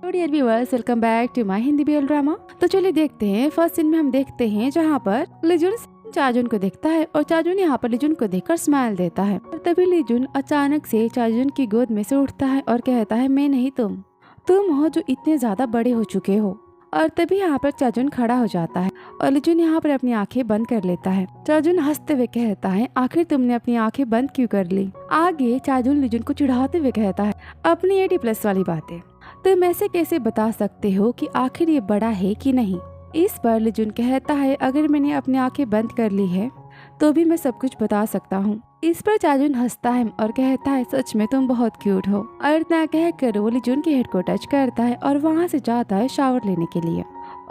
Dear viewers, welcome back to my Hindi BL drama. तो चलिए देखते हैं। फर्स्ट सीन में हम देखते हैं जहाँ पर लिजुन चाजुन को देखता है और चाजुन यहाँ पर लिजुन को देखकर स्माइल देता है। और तभी लिजुन अचानक से चाजुन की गोद में से उठता है और कहता है, मैं नहीं, तुम हो जो इतने ज्यादा बड़े हो चुके हो। और तभी यहाँ पर चाजुन खड़ा हो जाता है और लिजुन यहाँ पर अपनी आंखें बंद कर लेता है। चाजुन हंसते हुए कहता है, आखिर तुमने अपनी आंखें बंद क्यों कर ली। आगे चाजुन लिजुन को चिढ़ाते हुए कहता है, अपनी 80+ वाली बातें तुम ऐसे कैसे बता सकते हो कि आखिर ये बड़ा है कि नहीं। इस पर लिजुन कहता है, अगर मैंने अपनी आंखें बंद कर ली है तो भी मैं सब कुछ बता सकता हूँ। इस पर चाजुन हंसता है और कहता है, सच में तुम बहुत क्यूट हो। और इतना कहकर वो लिजुन के हेड को टच करता है और वहाँ से जाता है शावर लेने के लिए।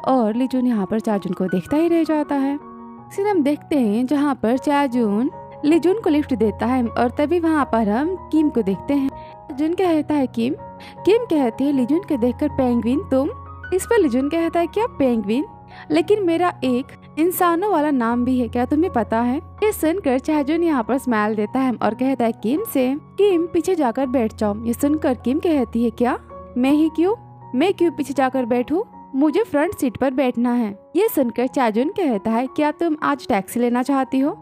और लिजुन यहाँ पर चाजुन को देखता ही रह जाता है। फिर हम देखते हैं जहाँ पर चाजुन लिजुन को लिफ्ट देता है और तभी वहाँ पर हम किम को देखते हैं। चाजुन कहता है, किम कहती है लिजुन को देखकर, पेंगुइन तुम। इस पर लिजुन कहता है, क्या पेंगुइन, लेकिन मेरा एक इंसानों वाला नाम भी है, क्या तुम्हें पता है। ये सुनकर चाजुन यहाँ पर स्माइल देता है और कहता है किम से, किम पीछे जाकर बैठ जाओ। ये सुनकर किम कहती है, क्या मैं क्यों पीछे जाकर बैठूं, मुझे फ्रंट सीट पर बैठना है। ये सुनकर चाजुन कहता है, क्या तुम आज टैक्सी लेना चाहती हो।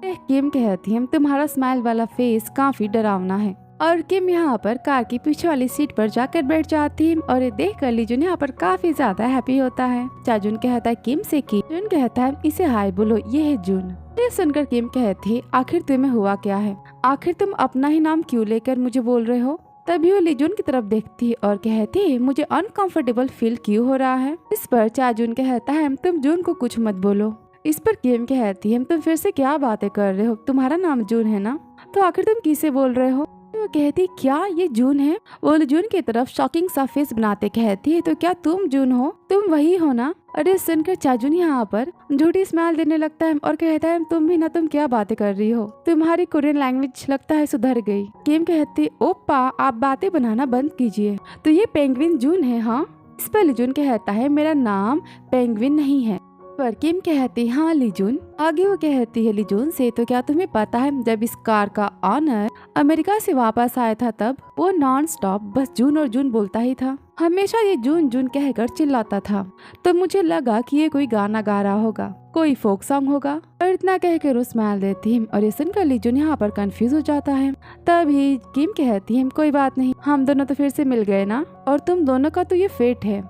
किम कहती है, तुम्हारा स्माइल वाला फेस काफी डरावना है। और किम यहाँ पर कार की पीछे वाली सीट पर जाकर बैठ जाती है और ये देखकर लिजुन यहाँ पर काफी ज्यादा हैप्पी होता है। चाजुन कहता है किम से कि, जुन कहता है, इसे हाय बोलो, ये है जून। ये सुनकर किम कहती है, आखिर तुम्हें हुआ क्या है, आखिर तुम अपना ही नाम क्यों लेकर मुझे बोल रहे हो। तभी वो लिजुन की तरफ देखती है और कहती है, मुझे अनकंफर्टेबल फील क्यों हो रहा है। इस पर चाजुन कहता है, तुम जून को कुछ मत बोलो। इस पर किम कहती है, तुम फिर से क्या बातें कर रहे हो, तुम्हारा नाम जून है ना, तो आखिर तुम किसे बोल रहे हो। वो कहती, क्या ये जून है। वो जून की तरफ शॉकिंग सा फेस बनाते कहती है, तो क्या तुम जून हो, तुम वही हो ना। अरे सुनकर चाजुन यहाँ पर झूठी स्माइल देने लगता है और कहता है, तुम भी ना, तुम क्या बातें कर रही हो, तुम्हारी कोरियन लैंग्वेज लगता है सुधर गई। किम कहती, ओप्पा आप बातें बनाना बंद कीजिए, तो ये पेंगुइन जून है हाँ। इस पर लिजुन कहता है, मेरा नाम पेंगुइन नहीं है। पर किम कहती, हाँ लिजुन। आगे वो कहती है लिजुन से, तो क्या तुम्हें पता है जब इस कार का ऑनर अमेरिका से वापस आया था तब वो नॉन स्टॉप बस जून और जून बोलता ही था, हमेशा ये जून जून कहकर चिल्लाता था। तो मुझे लगा कि ये कोई गाना गा रहा होगा, कोई फोक सॉन्ग होगा। और इतना कहकर वो स्माइल देती है और ये सुनकर लिजुन यहाँ पर कंफ्यूज हो जाता है। तभी किम कहती है, कोई बात नहीं, हम दोनों तो फिर से मिल गए ना, और तुम दोनों का तो ये फेट है,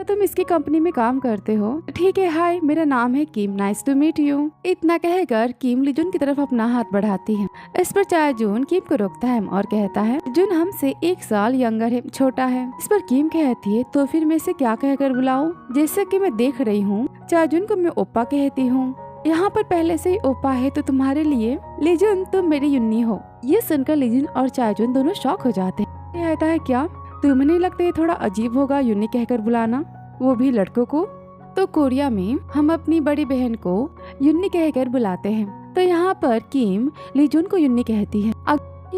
तुम इसकी कंपनी में काम करते हो। ठीक है, हाय मेरा नाम है किम, नाइस टू मीट यू। इतना कहकर किम लिजुन की तरफ अपना हाथ बढ़ाती है। इस पर चाजुन किम को रोकता है और कहता है, जुन हमसे 1 साल यंगर है, छोटा है। इस पर किम कहती है, तो फिर मैं इसे क्या कहकर बुलाऊं। जैसे कि मैं देख रही हूँ चाजुन को मैं ओप्पा कहती हूँ, यहाँ पर पहले से ही ओप्पा है, तो तुम्हारे लिए लिजुन तुम मेरी युन्नी हो। ये सुनकर लिजुन और चाजुन दोनों शॉक हो जाते हैं। कहता है, क्या तुम्हें नहीं लगता ये थोड़ा अजीब होगा युन्नी कहकर बुलाना, वो भी लड़कों को। तो कोरिया में हम अपनी बड़ी बहन को युन्नी कहकर बुलाते हैं। तो यहाँ पर किम लिजुन को युन्नी कहती है।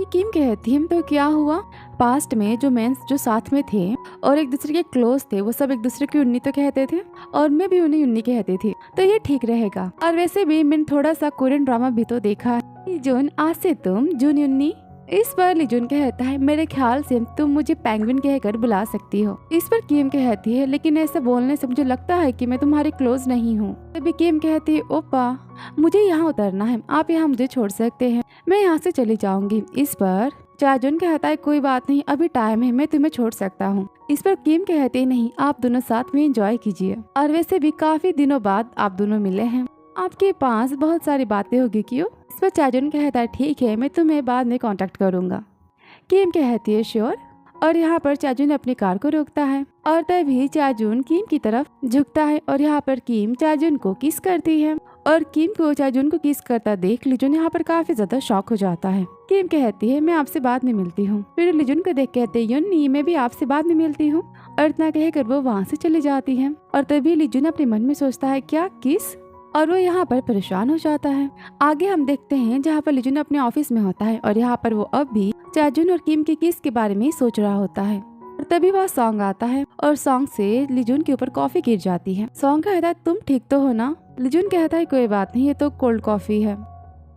किम कहती है, तो क्या हुआ, पास्ट में जो मेंस जो साथ में थे और एक दूसरे के क्लोज थे, वो सब एक दूसरे को युन्नी तो कहते थे और मैं भी उन्हें युन्नी कहती थी, तो ये ठीक रहेगा। और वैसे भी मैंने थोड़ा सा कोरियन ड्रामा भी तो देखा है। जून, आज से तुम जून युन्नी। इस पर लिजुन कहता है, मेरे ख्याल से तुम मुझे पेंगुइन कहकर बुला सकती हो। इस पर किम कहती है, लेकिन ऐसा बोलने से मुझे लगता है कि मैं तुम्हारी क्लोज नहीं हूँ। तभी किम कहती है, ओप्पा मुझे यहाँ उतरना है, आप यहाँ मुझे छोड़ सकते हैं, मैं यहाँ से चली जाऊंगी। इस पर चाजुन कहता है, कोई बात नहीं, अभी टाइम है, मैं तुम्हें छोड़ सकता हूँ। इस पर किम कहती, नहीं आप दोनों साथ में एंजॉय कीजिए, और वैसे भी काफी दिनों बाद आप दोनों मिले हैं, आपके पास बहुत सारी बातें होगी क्यों। इस पर चाजुन कहता है, ठीक है, मैं तुम्हें बाद में कांटेक्ट करूंगा। किम कहती है, श्योर। और यहाँ पर चाजुन अपनी कार को रोकता है और तभी चाजुन किम की तरफ झुकता है और यहाँ पर किम चाजुन को किस करती है। और किम को चाजुन को किस करता देख लिजुन यहाँ पर काफी ज्यादा शॉक हो जाता है। किम कहती है, मैं आपसे बाद में मिलती हूँ। फिर लिजुन को देख कहते हैं, युन्नी मैं भी आपसे बाद में मिलती हूँ। और इतना कहकर वो वहाँ से चली जाती है। और तभी लिजुन अपने मन में सोचता है, क्या किस, और वो यहाँ पर परेशान हो जाता है। आगे हम देखते हैं जहाँ पर लिजुन अपने ऑफिस में होता है और यहाँ पर वो अब भी चाजुन और किम के किस के बारे में सोच रहा होता है। और तभी वह सॉन्ग आता है और सॉन्ग से लिजुन के ऊपर कॉफी गिर जाती है। सॉन्ग कहता है, तुम ठीक तो हो ना। लिजुन कहता है, कोई बात नहीं, ये तो कोल्ड कॉफी है।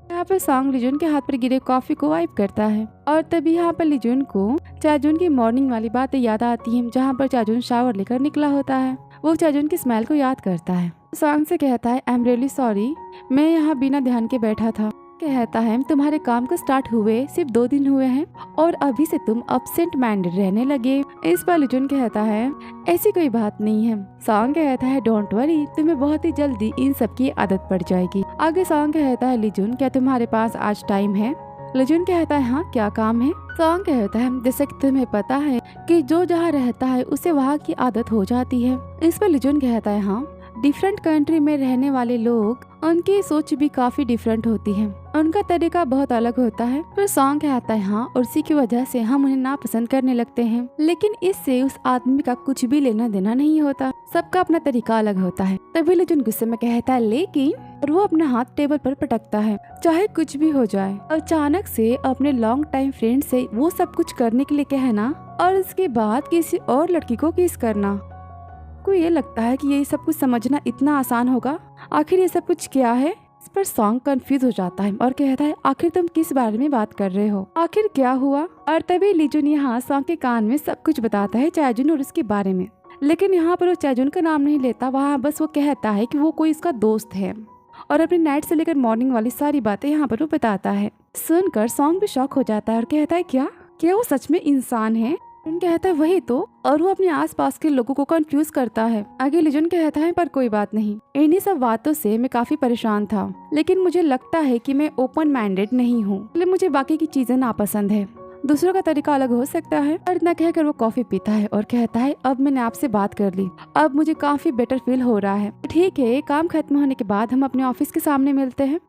यहाँ पर सॉन्ग लिजुन के हाथ पर गिरे कॉफी को वाइप करता है और तभी यहाँ पर लिजुन को चाजुन की मॉर्निंग वाली बातें याद आती हैं, जहाँ पर चाजुन शावर लेकर निकला होता है। वो चाजुन की स्मेल को याद करता है। सॉन्ग से कहता है, आई एम रियली सॉरी, मैं यहाँ बिना ध्यान के बैठा था। कहता है, तुम्हारे काम को स्टार्ट हुए सिर्फ 2 दिन हुए हैं और अभी से तुम अपसेंट माइंडेड रहने लगे। इस पर लिजुन कहता है, ऐसी कोई बात नहीं है। सॉन्ग कहता है, डोंट वरी, तुम्हें बहुत ही जल्दी इन सब की आदत पड़ जाएगी। आगे सॉन्ग कहता है, लिजुन क्या तुम्हारे पास आज टाइम है? लिजुन कहता है, हाँ क्या काम है? सॉन्ग कहता है, जैसे कि तुम्हें पता है कि जो जहाँ रहता है उसे वहाँ की आदत हो जाती है। इस पर लिजुन कहता है, हाँ, डिफरेंट कंट्री में रहने वाले लोग, उनकी सोच भी काफी डिफरेंट होती है, उनका तरीका बहुत अलग होता है। फिर सॉन्ग कहता है, हाँ, और उसी की वजह से हम उन्हें नापसंद करने लगते हैं, लेकिन इससे उस आदमी का कुछ भी लेना देना नहीं होता, सबका अपना तरीका अलग होता है। तभी लिजुन गुस्से में कहता है, लेकिन, और वो अपना हाथ टेबल पर पटकता है, चाहे कुछ भी हो जाए। अचानक से अपने लॉन्ग टाइम फ्रेंड से वो सब कुछ करने के लिए कहना और उसके बाद किसी और लड़की को किस करना। को ये लगता है कि ये सब कुछ समझना इतना आसान होगा, आखिर ये सब कुछ क्या है? इस पर सॉन्ग कंफ्यूज हो जाता है और कहता है, आखिर तुम किस बारे में बात कर रहे हो, आखिर क्या हुआ? और तभी लिजुन यहाँ सॉन्ग के कान में सब कुछ बताता है चाजुन और उसके बारे में, लेकिन यहाँ पर वो चाजुन का नाम नहीं लेता, वहाँ बस वो कहता है कि वो कोई इसका दोस्त है और अपनी नाइट से लेकर मॉर्निंग वाली सारी बातें यहाँ पर वो बताता है। सुनकर सॉन्ग भी शॉक हो जाता है और कहता है, क्या वो सच में इंसान है? कहता है, वही तो, और वो अपने आसपास के लोगों को कंफ्यूज करता है। आगे लिजुन कहता है, पर कोई बात नहीं, इन्हीं सब बातों से मैं काफी परेशान था, लेकिन मुझे लगता है कि मैं ओपन माइंडेड नहीं हूँ, इसलिए मुझे बाकी की चीजें नापसंद है, दूसरों का तरीका अलग हो सकता है। और इतना कहकर वो कॉफी पीता है और कहता है, अब मैंने आपसे बात कर ली, अब मुझे काफी बेटर फील हो रहा है। ठीक है, काम खत्म होने के बाद हम अपने ऑफिस के सामने मिलते हैं।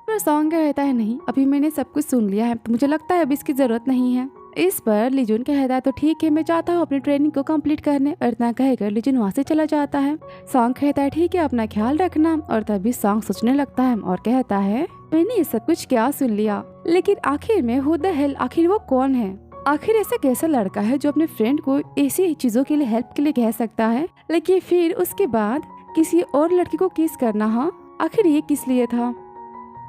पर सॉन्ग कहता है, नहीं, अभी मैंने सब कुछ सुन लिया है, मुझे लगता है अब इसकी जरूरत नहीं है। इस पर लिजुन कहता है, तो ठीक है, मैं चाहता हूँ अपनी ट्रेनिंग को कंप्लीट करने। और इतना कहकर लिजुन वहाँ से चला जाता है। सॉन्ग कहता है, ठीक है, अपना ख्याल रखना। और तभी सॉन्ग सोचने लगता है और कहता है, मैंने ये सब कुछ क्या सुन लिया, लेकिन आखिर में हु द हेल, आखिर वो कौन है? आखिर ऐसा कैसा लड़का है जो अपने फ्रेंड को ऐसी चीजों के लिए हेल्प के लिए कह सकता है, लेकिन फिर उसके बाद किसी और लड़की को किस करना? हाँ, आखिर ये किस लिए था?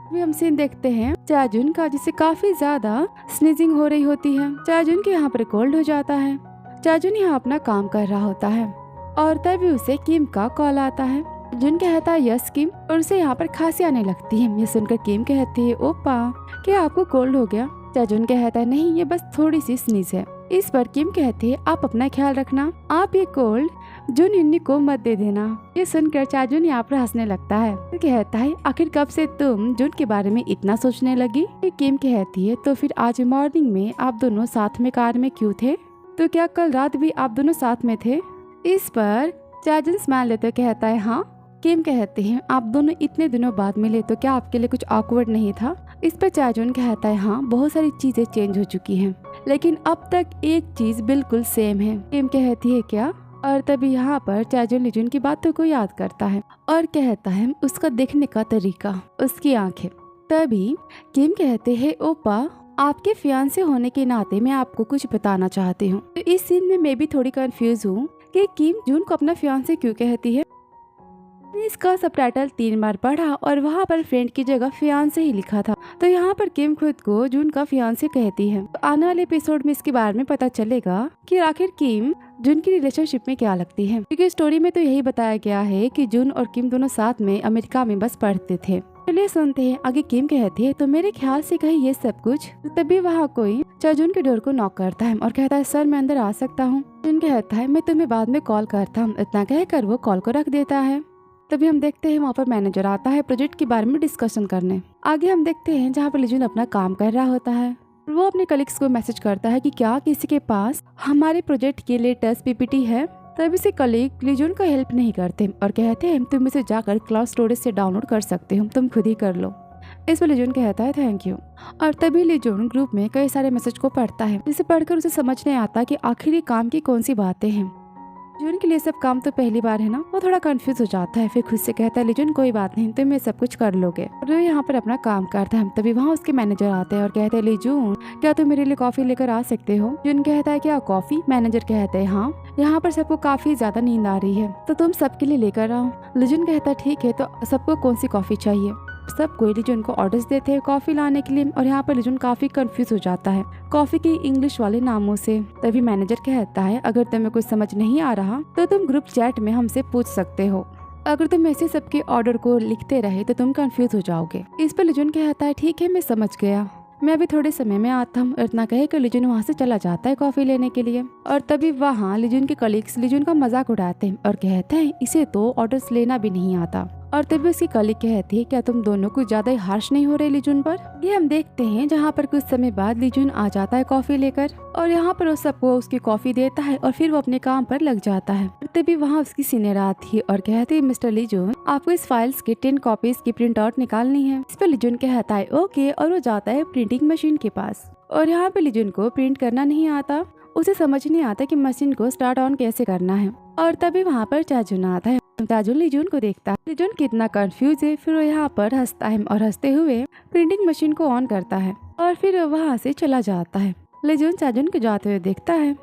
अभी हम सीन देखते हैं चाजुन का, जिसे काफी ज्यादा स्नीजिंग हो रही होती है। चाजुन के यहाँ पर कोल्ड हो जाता है। चाजुन यहाँ अपना काम कर रहा होता है और तभी उसे किम का कॉल आता है। चाजुन कहता है, यस किम, और उसे यहाँ पर खांसी आने लगती है। ये सुनकर किम कहती है, ओपा, क्या आपको कोल्ड हो गया? चाजुन कहता है, नहीं, ये बस थोड़ी सी स्नीज है। इस पर किम कहती है, आप अपना ख्याल रखना, आप ये कोल्ड जुन युन्नी को मत दे देना। ये सुनकर चाजुन यहाँ पर हंसने लगता है। तो कहता है, आखिर कब से तुम जुन के बारे में इतना सोचने लगी? किम कहती है, तो फिर आज मॉर्निंग में आप दोनों साथ में कार में क्यों थे? तो क्या कल रात भी आप दोनों साथ में थे? इस पर चाजुन स्माइल लेते कहता है, हाँ। किम कहते हैं, आप दोनों इतने दिनों बाद मिले तो क्या आपके लिए कुछ ऑकवर्ड नहीं था? इस पर चाजुन कहता है, हाँ, बहुत सारी चीजें चेंज हो चुकी हैं, लेकिन अब तक एक चीज बिल्कुल सेम है। किम कहती है, क्या? और तभी यहाँ पर चाजुन लिजुन की बातों को याद करता है और कहता है, उसका देखने का तरीका, उसकी आंखें। तभी किम कहते हैं, ओपा, आपके फियांसे होने के नाते मैं आपको कुछ बताना चाहती हूँ। तो इस सीन में मैं भी थोड़ी कंफ्यूज हूँ कि किम जून को अपना फियांसे क्यों कहती है। इसका सबटाइटल 3 बार पढ़ा और वहाँ पर फ्रेंड की जगह फियांसे ही लिखा था, तो यहाँ पर किम खुद को जून का फियांसे कहती है। तो आने वाले एपिसोड में इसके बारे में पता चलेगा कि आखिर किम जून की रिलेशनशिप में क्या लगती है, क्योंकि स्टोरी में तो यही बताया गया है कि जून और किम दोनों साथ में अमेरिका में बस पढ़ते थे। चलिए सुनते हैं आगे। किम कहती है, तो मेरे ख्याल से कहीं ये सब कुछ। तो तभी वहाँ कोई चाजुन के डोर को नॉक करता है और कहता है, सर मैं अंदर आ सकता हूँ? जून कहता है, मैं तुम्हें बाद में कॉल करता हूँ। इतना कहकर वो कॉल को रख देता है। तभी हम देखते हैं वहाँ पर मैनेजर आता है प्रोजेक्ट के बारे में डिस्कशन करने। आगे हम देखते हैं जहाँ पर लिजुन अपना काम कर रहा होता है। वो अपने कलीग्स को मैसेज करता है कि क्या किसी के पास हमारे प्रोजेक्ट के लेटेस्ट पीपीटी है। तभी से कलीग लिजुन का हेल्प नहीं करते और कहते हैं, तुम इसे जाकर क्लाउड स्टोरेज से डाउनलोड कर सकते हो, तुम खुद ही कर लो। इस पर लिजुन कहता है, थैंक यू। और तभी लिजुन ग्रुप में कई सारे मैसेज को पढ़ता है, जिसे पढ़कर उसे समझ नहीं आता कि आखिर ये काम की कौन सी बातें हैं। लिजुन के लिए सब काम तो पहली बार है ना, वो थोड़ा कंफ्यूज हो जाता है। फिर खुद से कहता है, लिजुन कोई बात नहीं, तुम ये सब कुछ कर लोगे। और वो यहाँ पर अपना काम करता है। तभी वहाँ उसके मैनेजर आते हैं और कहते हैं, लिजुन क्या तुम मेरे लिए कॉफी लेकर आ सकते हो? लिजुन कहता है, क्या कॉफी? मैनेजर कहते हैं, हाँ, यहाँ पर सबको काफी ज्यादा नींद आ रही है, तो तुम सबके लिए लेकर आओ। लिजुन कहता है, ठीक है, तो सबको कौन सी कॉफी चाहिए? सब कोई लिजुन को ऑर्डर्स देते हैं कॉफी लाने के लिए और यहाँ पर लिजुन काफी कंफ्यूज हो जाता है कॉफी के इंग्लिश वाले नामों से। तभी मैनेजर कहता है अगर तुम्हें कुछ समझ नहीं आ रहा तो तुम ग्रुप चैट में हमसे पूछ सकते हो। अगर तुम ऐसे सबके ऑर्डर को लिखते रहे तो तुम कंफ्यूज हो जाओगे। इस पर लिजुन कहता है ठीक है मैं समझ गया, मैं अभी थोड़े समय में आता हूँ। इतना कहे कि लिजुन वहाँ से चला जाता है कॉफी लेने के लिए और तभी वहाँ लिजुन के कलीग्स लिजुन का मजाक उड़ाते हैं और कहते हैं इसे तो ऑर्डर्स लेना भी नहीं आता। और तभी उसकी कलीग कहती है क्या तुम दोनों कुछ ज्यादा ही हार्श नहीं हो रहे लिजुन पर। ये हम देखते हैं जहाँ पर कुछ समय बाद लिजुन आ जाता है कॉफी लेकर और यहाँ पर वो सबको उसकी कॉफी देता है और फिर वो अपने काम पर लग जाता है। तभी वहाँ उसकी सीनियर आती है और कहती है मिस्टर लिजुन आपको इस फाइल्स की 10 कॉपीज की प्रिंट आउट निकालनी है। इस पर लिजुन कहता है ओके और वो जाता है प्रिंटिंग मशीन के पास और यहाँ पे लिजुन को प्रिंट करना नहीं आता, उसे समझ नहीं आता कि मशीन को स्टार्ट ऑन कैसे करना है। और तभी वहाँ पर चाजुन आता है। चाजुन लिजुन को देखता है, लिजुन कितना कंफ्यूज है, फिर वो यहाँ पर हंसता है और हंसते हुए प्रिंटिंग मशीन को ऑन करता है और फिर वहाँ से चला जाता है। लिजुन चाजुन को जाते हुए देखता है